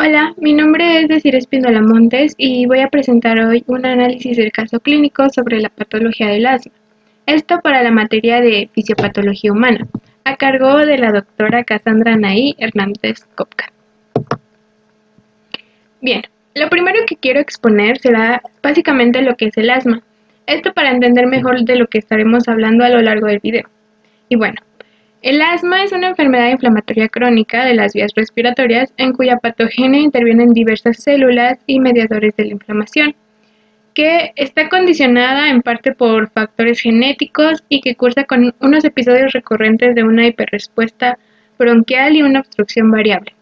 Hola, mi nombre es Desiree Espíndola Montes y voy a presentar hoy un análisis del caso clínico sobre la patología del asma. Esto para la materia de fisiopatología humana, a cargo de la doctora Cassandra Anaí Hernández Copca. Bien, lo primero que quiero exponer será básicamente lo que es el asma. Esto para entender mejor de lo que estaremos hablando a lo largo del video. Y bueno, el asma es una enfermedad inflamatoria crónica de las vías respiratorias en cuya patogenia intervienen diversas células y mediadores de la inflamación, que está condicionada en parte por factores genéticos y que cursa con unos episodios recurrentes de una hiperrespuesta bronquial y una obstrucción variable.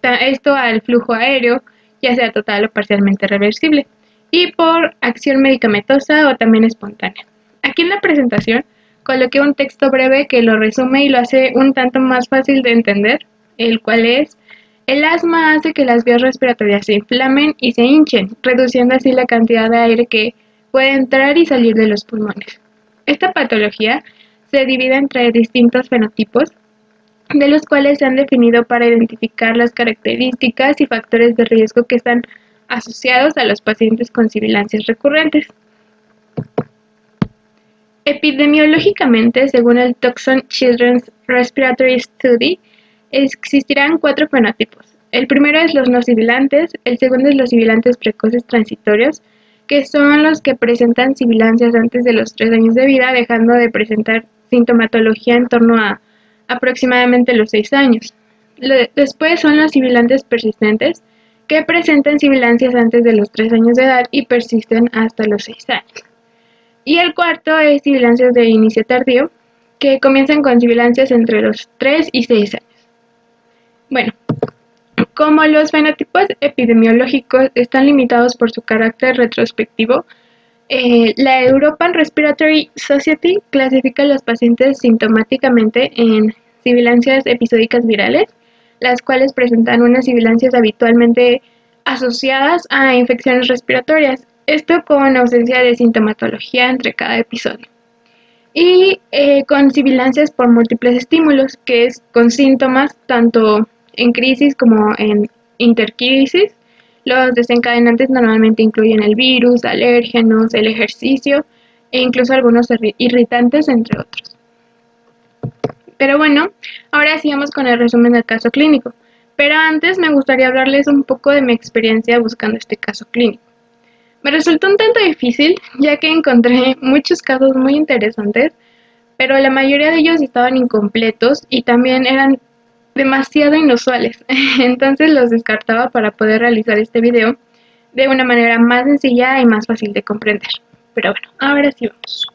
Esto al flujo aéreo, ya sea total o parcialmente reversible, y por acción medicamentosa o también espontánea. Aquí en la presentación coloqué un texto breve que lo resume y lo hace un tanto más fácil de entender, el cual es: el asma hace que las vías respiratorias se inflamen y se hinchen, reduciendo así la cantidad de aire que puede entrar y salir de los pulmones. Esta patología se divide entre distintos fenotipos, de los cuales se han definido para identificar las características y factores de riesgo que están asociados a los pacientes con sibilancias recurrentes. Epidemiológicamente, según el Tucson Children's Respiratory Study, existirán 4 fenotipos. El primero es los no sibilantes, el segundo es los sibilantes precoces transitorios, que son los que presentan sibilancias antes de los 3 años de vida, dejando de presentar sintomatología en torno a aproximadamente los 6 años. Después son los sibilantes persistentes, que presentan sibilancias antes de los 3 años de edad y persisten hasta los 6 años. Y el cuarto es sibilancias de inicio tardío, que comienzan con sibilancias entre los 3 y 6 años. Bueno, como los fenotipos epidemiológicos están limitados por su carácter retrospectivo, la European Respiratory Society clasifica a los pacientes sintomáticamente en sibilancias episódicas virales, las cuales presentan unas sibilancias habitualmente asociadas a infecciones respiratorias, esto con ausencia de sintomatología entre cada episodio. Y con sibilancias por múltiples estímulos, que es con síntomas tanto en crisis como en intercrisis. Los desencadenantes normalmente incluyen el virus, alérgenos, el ejercicio e incluso algunos irritantes, entre otros. Pero bueno, ahora sigamos con el resumen del caso clínico. Pero antes me gustaría hablarles un poco de mi experiencia buscando este caso clínico. Me resultó un tanto difícil, ya que encontré muchos casos muy interesantes, pero la mayoría de ellos estaban incompletos y también eran demasiado inusuales. Entonces los descartaba para poder realizar este video de una manera más sencilla y más fácil de comprender. Pero bueno, ahora sí vamos.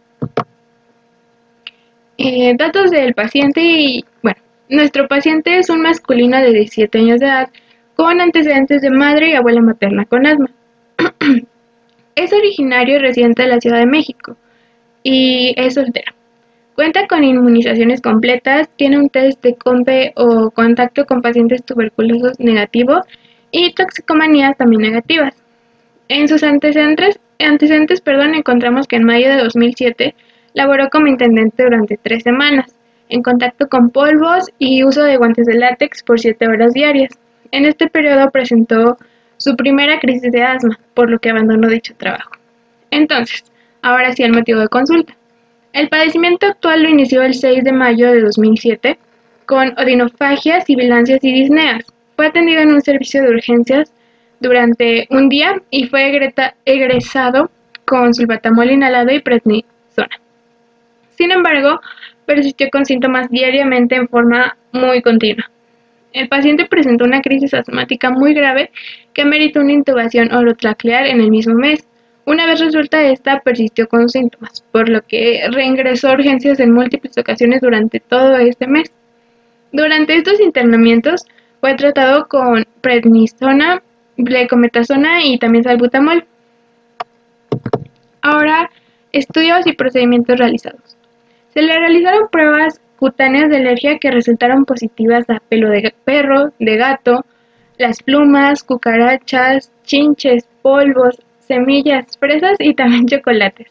Datos del paciente y bueno, nuestro paciente es un masculino de 17 años de edad con antecedentes de madre y abuela materna con asma. Es originario y residente de la Ciudad de México y es soltero. Cuenta con inmunizaciones completas, tiene un test de COMPE o contacto con pacientes tuberculosos negativo y toxicomanías también negativas. En sus antecedentes, encontramos que en mayo de 2007 laboró como intendente durante 3 semanas, en contacto con polvos y uso de guantes de látex por 7 horas diarias. En este periodo presentó su primera crisis de asma, por lo que abandonó dicho trabajo. Entonces, ahora sí el motivo de consulta. El padecimiento actual lo inició el 6 de mayo de 2007 con odinofagia, sibilancias y disneas. Fue atendido en un servicio de urgencias durante un día y fue egresado con sulfatamol inhalado y prednisona. Sin embargo, persistió con síntomas diariamente en forma muy continua. El paciente presentó una crisis asmática muy grave que ameritó una intubación orotraqueal en el mismo mes. Una vez resuelta esta, persistió con síntomas, por lo que reingresó a urgencias en múltiples ocasiones durante todo este mes. Durante estos internamientos fue tratado con prednisona, blecometasona y también salbutamol. Ahora, estudios y procedimientos realizados. Se le realizaron pruebas cutáneas de alergia que resultaron positivas a pelo de perro, de gato, las plumas, cucarachas, chinches, polvos, semillas, fresas y también chocolates.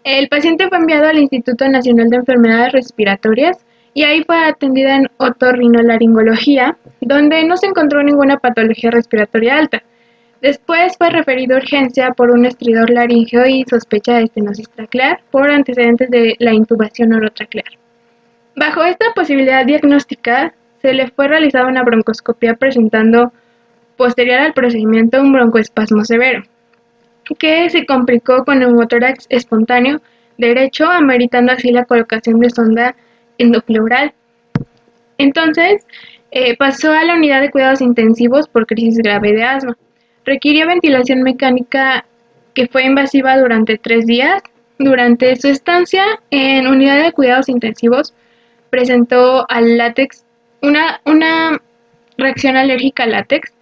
El paciente fue enviado al Instituto Nacional de Enfermedades Respiratorias y ahí fue atendida en otorrinolaringología, donde no se encontró ninguna patología respiratoria alta. Después fue referido a urgencia por un estridor laríngeo y sospecha de estenosis traclear por antecedentes de la intubación orotraclear. Bajo esta posibilidad diagnóstica, se le fue realizada una broncoscopia presentando, posterior al procedimiento, un broncoespasmo severo, que se complicó con neumotórax espontáneo derecho, ameritando así la colocación de sonda endopleural. Entonces, pasó a la unidad de cuidados intensivos por crisis grave de asma. Requirió ventilación mecánica que fue invasiva durante 3 días. Durante su estancia en unidad de cuidados intensivos, presentó al látex una reacción alérgica al látex,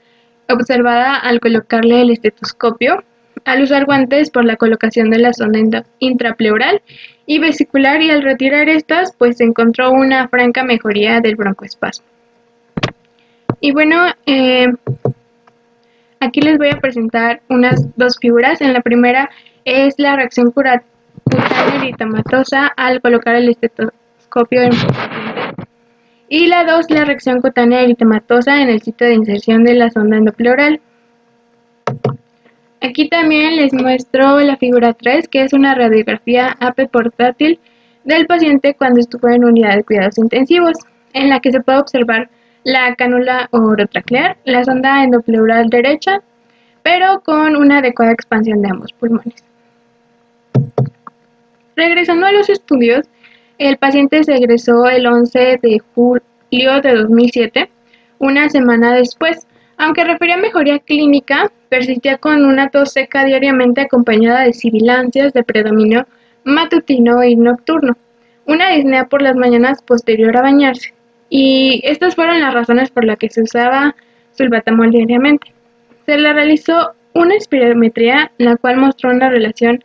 observada al colocarle el estetoscopio, al usar guantes por la colocación de la sonda intrapleural y vesicular, y al retirar estas, pues se encontró una franca mejoría del broncoespasmo. Y bueno, aquí les voy a presentar unas dos figuras. En la primera es la reacción cutánea eritematosa al colocar el estetoscopio en paciente. Y la 2, la reacción cutánea eritematosa en el sitio de inserción de la sonda endopleural. Aquí también les muestro la figura 3, que es una radiografía AP portátil del paciente cuando estuvo en unidad de cuidados intensivos, en la que se puede observar la cánula orotraclear, la sonda endopleural derecha, pero con una adecuada expansión de ambos pulmones. Regresando a los estudios, el paciente se egresó el 11 de julio de 2007, una semana después. Aunque refería mejoría clínica, persistía con una tos seca diariamente acompañada de sibilancias de predominio matutino y nocturno, una disnea por las mañanas posterior a bañarse, y estas fueron las razones por las que se usaba sulbatamol diariamente. Se le realizó una espirometría, la cual mostró una relación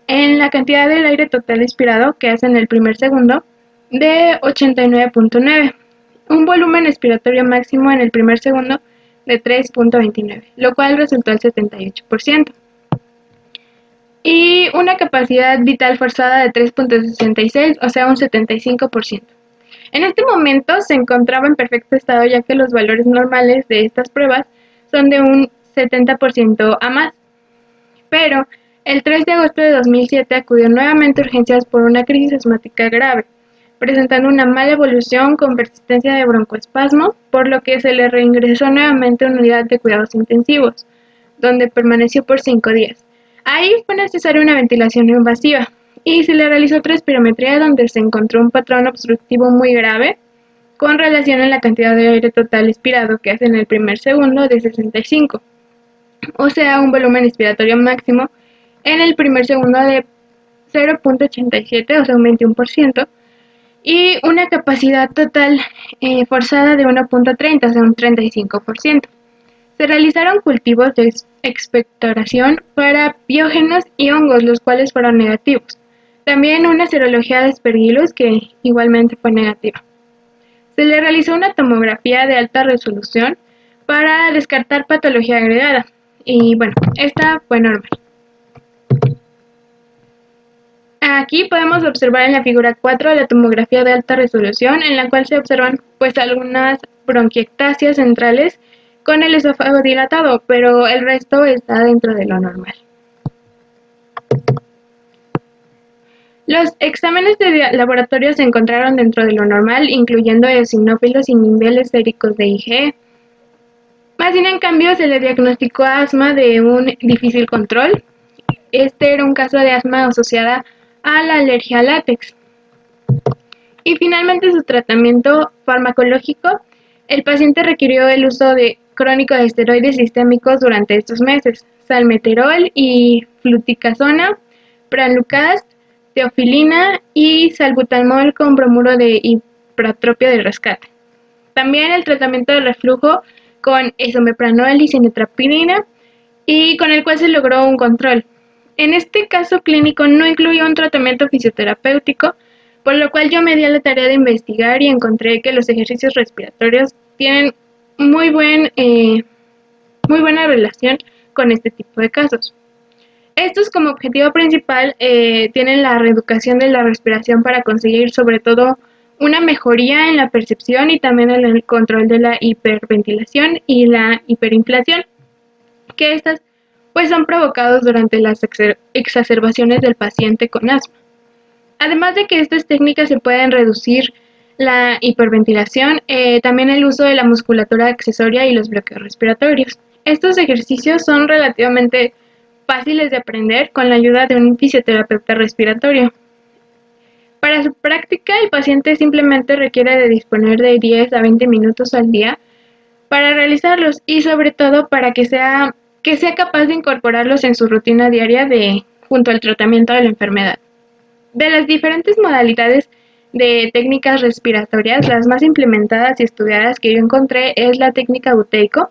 en la cantidad del aire total expirado que hace en el primer segundo de 89.9, un volumen expiratorio máximo en el primer segundo de 3.29, lo cual resultó al 78%. Y una capacidad vital forzada de 3.66, o sea, un 75%. En este momento se encontraba en perfecto estado, ya que los valores normales de estas pruebas son de un 70% a más. Pero el 3 de agosto de 2007 acudió nuevamente a urgencias por una crisis asmática grave, presentando una mala evolución con persistencia de broncoespasmo, por lo que se le reingresó nuevamente a una unidad de cuidados intensivos, donde permaneció por 5 días. Ahí fue necesaria una ventilación invasiva y se le realizó otra espirometría, donde se encontró un patrón obstructivo muy grave con relación a la cantidad de aire total expirado que hace en el primer segundo de 65, o sea, un volumen expiratorio máximo en el primer segundo de 0.87, o sea, un 21%, y una capacidad total forzada de 1.30, o sea, un 35%. Se realizaron cultivos de expectoración para biógenos y hongos, los cuales fueron negativos. También una serología de Aspergillus, que igualmente fue negativa. Se le realizó una tomografía de alta resolución para descartar patología agregada, y bueno, esta fue normal. Aquí podemos observar en la figura 4 la tomografía de alta resolución, en la cual se observan pues algunas bronquiectasias centrales con el esófago dilatado, pero el resto está dentro de lo normal. Los exámenes de laboratorio se encontraron dentro de lo normal, incluyendo eosinófilos y niveles séricos de IgE. Más bien, en cambio, se le diagnosticó asma de un difícil control. Este era un caso de asma asociada a la alergia al látex. Y finalmente, su tratamiento farmacológico, el paciente requirió el uso crónico de esteroides sistémicos durante estos meses: salmeterol y fluticasona, pralucast, teofilina y salbutamol con bromuro de hipratropio de rescate. También el tratamiento de reflujo con esomeprazol y cinetrapidina, y con el cual se logró un control. En este caso clínico no incluyó un tratamiento fisioterapéutico, por lo cual yo me di a la tarea de investigar y encontré que los ejercicios respiratorios tienen muy buena relación con este tipo de casos. Estos, como objetivo principal, tienen la reeducación de la respiración para conseguir sobre todo una mejoría en la percepción y también en el control de la hiperventilación y la hiperinflación, que estas pues son provocados durante las exacerbaciones del paciente con asma. Además de que estas técnicas se pueden reducir la hiperventilación, también el uso de la musculatura accesoria y los bloqueos respiratorios. Estos ejercicios son relativamente fáciles de aprender con la ayuda de un fisioterapeuta respiratorio. Para su práctica, el paciente simplemente requiere de disponer de 10 a 20 minutos al día para realizarlos y sobre todo para que sea capaz de incorporarlos en su rutina diaria junto al tratamiento de la enfermedad. De las diferentes modalidades de técnicas respiratorias, las más implementadas y estudiadas que yo encontré es la técnica buteico,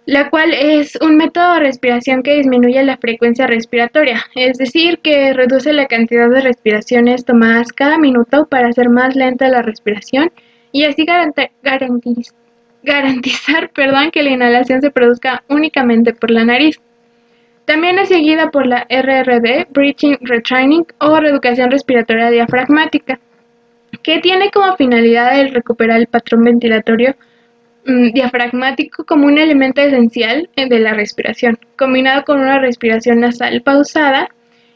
la cual es un método de respiración que disminuye la frecuencia respiratoria, es decir, que reduce la cantidad de respiraciones tomadas cada minuto para hacer más lenta la respiración y así garantizar que la inhalación se produzca únicamente por la nariz. También es seguida por la RRD, Breathing Retraining o reeducación respiratoria diafragmática, que tiene como finalidad el recuperar el patrón ventilatorio diafragmático como un elemento esencial de la respiración, combinado con una respiración nasal pausada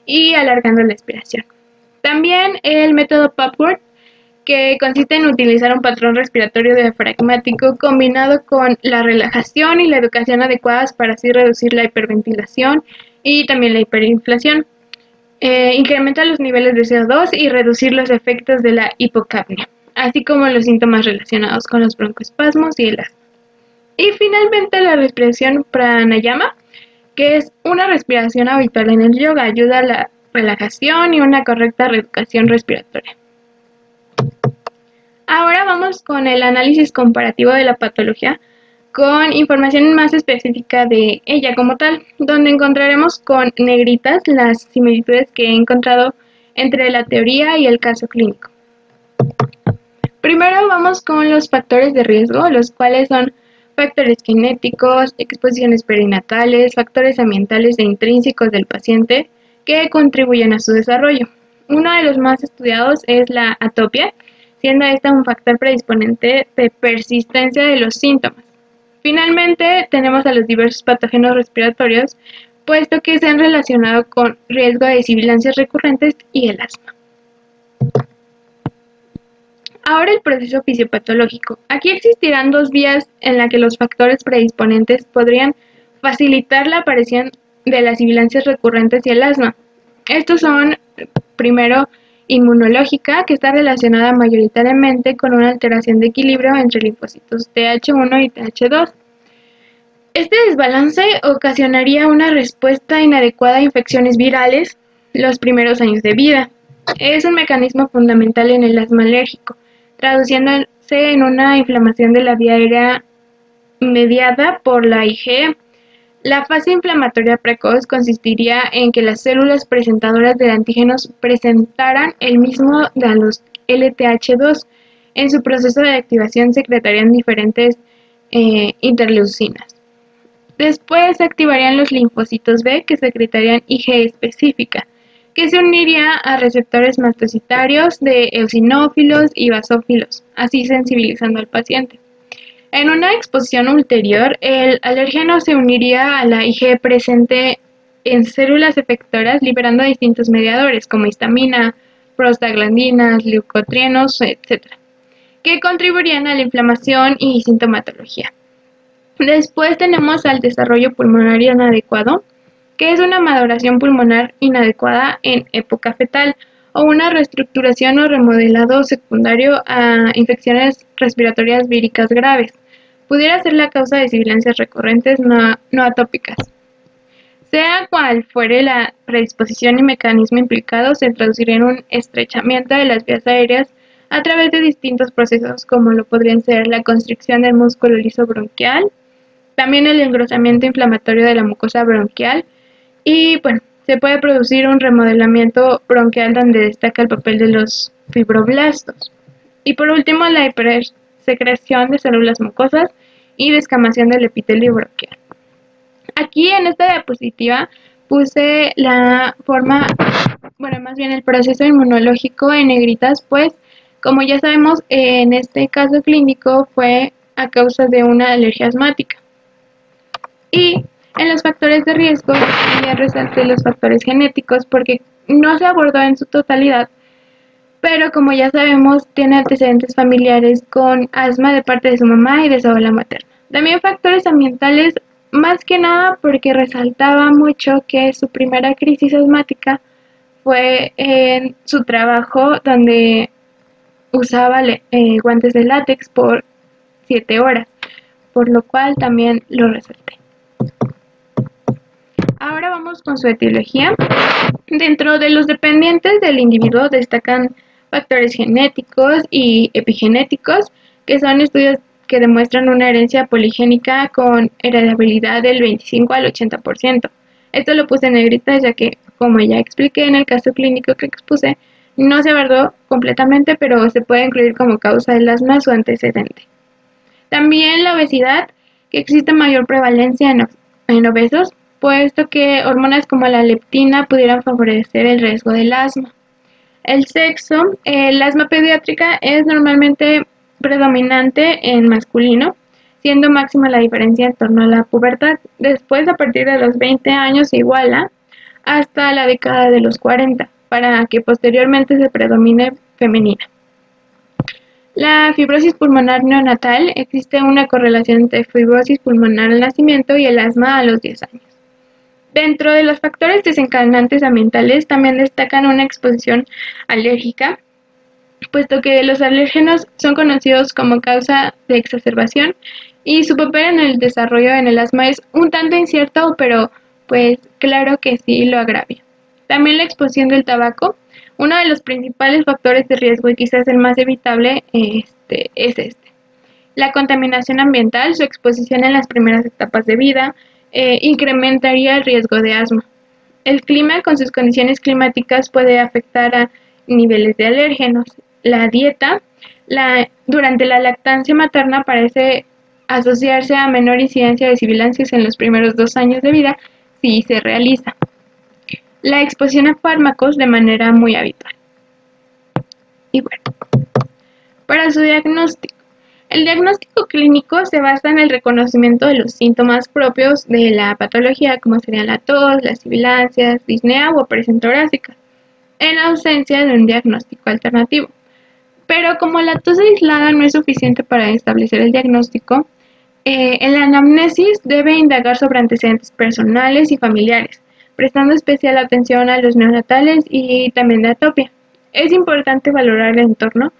y alargando la expiración. También el método Papworth, que consiste en utilizar un patrón respiratorio diafragmático combinado con la relajación y la educación adecuadas para así reducir la hiperventilación y también la hiperinflación. Incrementa los niveles de CO2 y reducir los efectos de la hipocapnia, así como los síntomas relacionados con los broncoespasmos y el asma. Y finalmente la respiración pranayama, que es una respiración habitual en el yoga, ayuda a la relajación y una correcta reeducación respiratoria. Ahora vamos con el análisis comparativo de la patología, con información más específica de ella como tal, donde encontraremos con negritas las similitudes que he encontrado entre la teoría y el caso clínico. Primero vamos con los factores de riesgo, los cuales son factores genéticos, exposiciones perinatales, factores ambientales e intrínsecos del paciente que contribuyen a su desarrollo. Uno de los más estudiados es la atopia, siendo esta un factor predisponente de persistencia de los síntomas. Finalmente, tenemos a los diversos patógenos respiratorios, puesto que se han relacionado con riesgo de sibilancias recurrentes y el asma. Ahora el proceso fisiopatológico. Aquí existirán dos vías en las que los factores predisponentes podrían facilitar la aparición de las sibilancias recurrentes y el asma. Estos son, primero, inmunológica, que está relacionada mayoritariamente con una alteración de equilibrio entre linfocitos Th1 y Th2. Este desbalance ocasionaría una respuesta inadecuada a infecciones virales los primeros años de vida. Es un mecanismo fundamental en el asma alérgico, traduciéndose en una inflamación de la vía aérea mediada por la IgE. La fase inflamatoria precoz consistiría en que las células presentadoras de antígenos presentaran el mismo de los LTH2. En su proceso de activación secretarían diferentes interleucinas. Después se activarían los linfocitos B, que secretarían IgE específica, que se uniría a receptores mastocitarios de eosinófilos y basófilos, así sensibilizando al paciente. En una exposición ulterior, el alérgeno se uniría a la IgE presente en células efectoras, liberando distintos mediadores como histamina, prostaglandinas, leucotrienos, etc., que contribuirían a la inflamación y sintomatología. Después tenemos al desarrollo pulmonar inadecuado, que es una maduración pulmonar inadecuada en época fetal o una reestructuración o remodelado secundario a infecciones respiratorias víricas graves. Pudiera ser la causa de sibilancias recurrentes no atópicas. Sea cual fuere la predisposición y mecanismo implicado, se traduciría en un estrechamiento de las vías aéreas a través de distintos procesos, como lo podrían ser la constricción del músculo liso bronquial, también el engrosamiento inflamatorio de la mucosa bronquial y, se puede producir un remodelamiento bronquial donde destaca el papel de los fibroblastos. Y por último, la hipersecreción de células mucosas y descamación del epitelio bronquial. Aquí en esta diapositiva puse la forma, más bien el proceso inmunológico en negritas, pues Como ya sabemos, en este caso clínico fue a causa de una alergia asmática. Y en los factores de riesgo, ya resalté los factores genéticos porque no se abordó en su totalidad, pero como ya sabemos, tiene antecedentes familiares con asma de parte de su mamá y de su abuela materna. También factores ambientales, más que nada porque resaltaba mucho que su primera crisis asmática fue en su trabajo donde usaba guantes de látex por 7 horas, por lo cual también lo resalté. Ahora vamos con su etiología. Dentro de los dependientes del individuo destacan factores genéticos y epigenéticos, que son estudios que demuestran una herencia poligénica con heredabilidad del 25 al 80%. Esto lo puse en negrita ya que, como ya expliqué en el caso clínico que expuse, no se abordó completamente, pero se puede incluir como causa del asma su antecedente. También la obesidad, que existe mayor prevalencia en obesos, puesto que hormonas como la leptina pudieran favorecer el riesgo del asma. El sexo, el asma pediátrica es normalmente predominante en masculino, siendo máxima la diferencia en torno a la pubertad. Después, a partir de los 20 años, se iguala hasta la década de los 40, para que posteriormente se predomine femenina. La fibrosis pulmonar neonatal, existe una correlación entre fibrosis pulmonar al nacimiento y el asma a los 10 años. Dentro de los factores desencadenantes ambientales también destacan una exposición alérgica, puesto que los alérgenos son conocidos como causa de exacerbación y su papel en el desarrollo en el asma es un tanto incierto, pero pues claro que sí lo agravia. También la exposición del tabaco, uno de los principales factores de riesgo y quizás el más evitable es este. La contaminación ambiental, su exposición en las primeras etapas de vida, incrementaría el riesgo de asma. El clima con sus condiciones climáticas puede afectar a niveles de alérgenos. La dieta, durante la lactancia materna parece asociarse a menor incidencia de sibilancias en los primeros 2 años de vida si se realiza. La exposición a fármacos de manera muy habitual. Y bueno, para su diagnóstico. El diagnóstico clínico se basa en el reconocimiento de los síntomas propios de la patología, como serían la tos, las sibilancias, disnea o opresión torácica, en ausencia de un diagnóstico alternativo. Pero como la tos aislada no es suficiente para establecer el diagnóstico, en la anamnesis debe indagar sobre antecedentes personales y familiares, prestando especial atención a los neonatales y también de atopia. Es importante valorar el entorno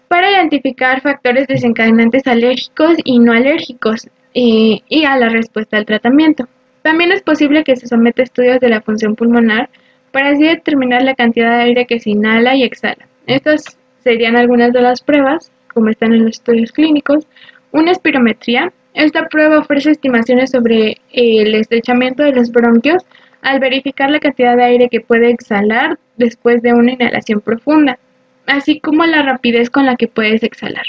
para identificar factores desencadenantes alérgicos y no alérgicos y a la respuesta al tratamiento. También es posible que se someta a estudios de la función pulmonar para así determinar la cantidad de aire que se inhala y exhala. Estas serían algunas de las pruebas, como están en los estudios clínicos. Una espirometría. Esta prueba ofrece estimaciones sobre el estrechamiento de los bronquios al verificar la cantidad de aire que puede exhalar después de una inhalación profunda, así como la rapidez con la que puedes exhalar.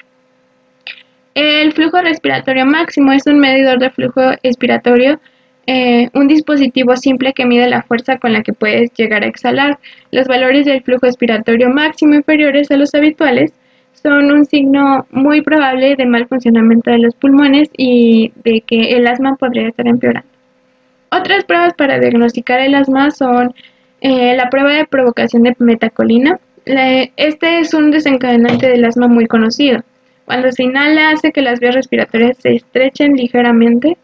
El flujo respiratorio máximo es un medidor de flujo expiratorio, un dispositivo simple que mide la fuerza con la que puedes llegar a exhalar. Los valores del flujo expiratorio máximo inferiores a los habituales son un signo muy probable de mal funcionamiento de los pulmones y de que el asma podría estar empeorando. Otras pruebas para diagnosticar el asma son la prueba de provocación de metacolina. Este es un desencadenante del asma muy conocido. Cuando se inhala hace que las vías respiratorias se estrechen ligeramente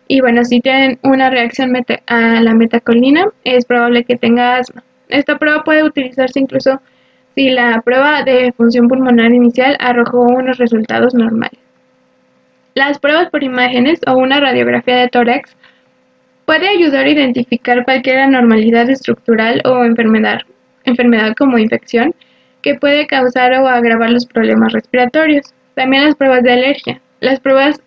y bueno, si tienen una reacción a la metacolina es probable que tenga asma. Esta prueba puede utilizarse incluso si la prueba de función pulmonar inicial arrojó unos resultados normales. Las pruebas por imágenes o una radiografía de tórax puede ayudar a identificar cualquier anormalidad estructural o enfermedad como infección que puede causar o agravar los problemas respiratorios. También las pruebas de alergia. Las pruebas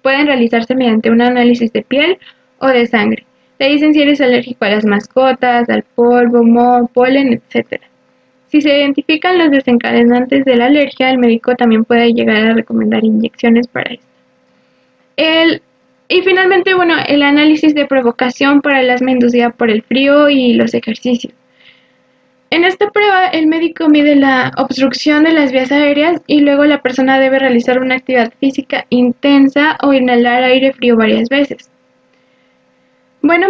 pueden realizarse mediante un análisis de piel o de sangre. Te dicen si eres alérgico a las mascotas, al polvo, moho, polen, etc. Si se identifican los desencadenantes de la alergia, el médico también puede llegar a recomendar inyecciones para esto. Y finalmente, bueno, el análisis de provocación para el asma inducida por el frío y los ejercicios. En esta prueba, el médico mide la obstrucción de las vías aéreas y luego la persona debe realizar una actividad física intensa o inhalar aire frío varias veces. Bueno,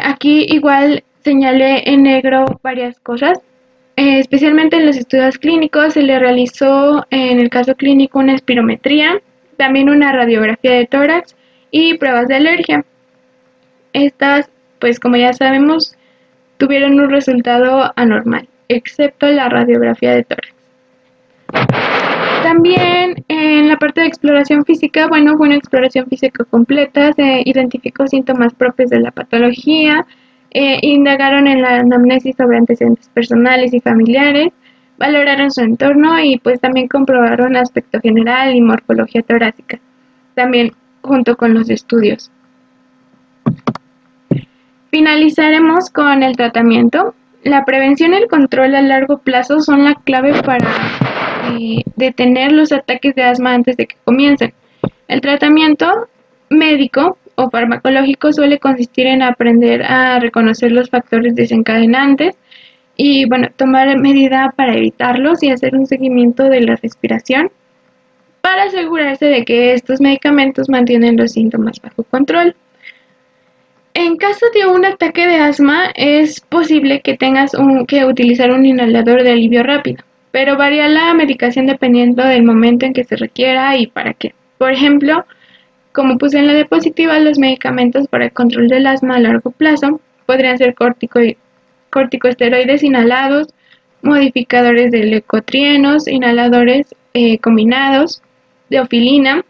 aquí igual señalé en negro varias cosas. Especialmente en los estudios clínicos se le realizó en el caso clínico una espirometría, también una radiografía de tórax y pruebas de alergia. Estas, pues como ya sabemos, tuvieron un resultado anormal, excepto la radiografía de tórax. También en la parte de exploración física, bueno, fue una exploración física completa, se identificó síntomas propios de la patología, indagaron en la anamnesis sobre antecedentes personales y familiares, valoraron su entorno y pues también comprobaron aspecto general y morfología torácica, también junto con los estudios. Finalizaremos con el tratamiento. La prevención y el control a largo plazo son la clave para detener los ataques de asma antes de que comiencen. El tratamiento médico o farmacológico suele consistir en aprender a reconocer los factores desencadenantes y, bueno, tomar medida para evitarlos y hacer un seguimiento de la respiración para asegurarse de que estos medicamentos mantienen los síntomas bajo control. En caso de un ataque de asma, es posible que tengas que utilizar un inhalador de alivio rápido, pero varía la medicación dependiendo del momento en que se requiera y para qué. Por ejemplo, como puse en la diapositiva, los medicamentos para el control del asma a largo plazo podrían ser corticosteroides inhalados, modificadores de leucotrienos, inhaladores combinados, de ofilina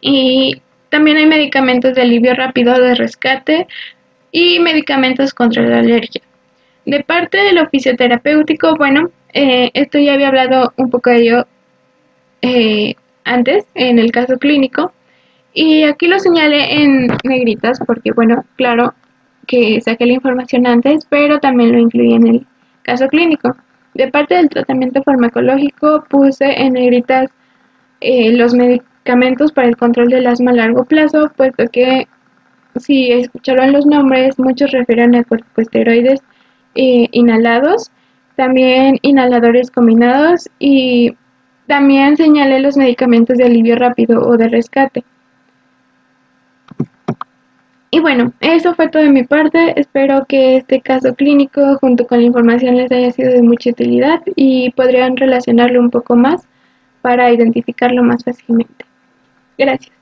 y también hay medicamentos de alivio rápido de rescate y medicamentos contra la alergia. De parte de lo fisioterapéutico, bueno, esto ya había hablado un poco de ello antes, en el caso clínico, y aquí lo señalé en negritas porque, bueno, claro que saqué la información antes, pero también lo incluí en el caso clínico. De parte del tratamiento farmacológico, puse en negritas los medicamentos para el control del asma a largo plazo, puesto que si escucharon los nombres, muchos refieren a corticosteroides inhalados, también inhaladores combinados y también señalé los medicamentos de alivio rápido o de rescate. Y bueno, eso fue todo de mi parte. Espero que este caso clínico junto con la información les haya sido de mucha utilidad y podrían relacionarlo un poco más para identificarlo más fácilmente. Gracias.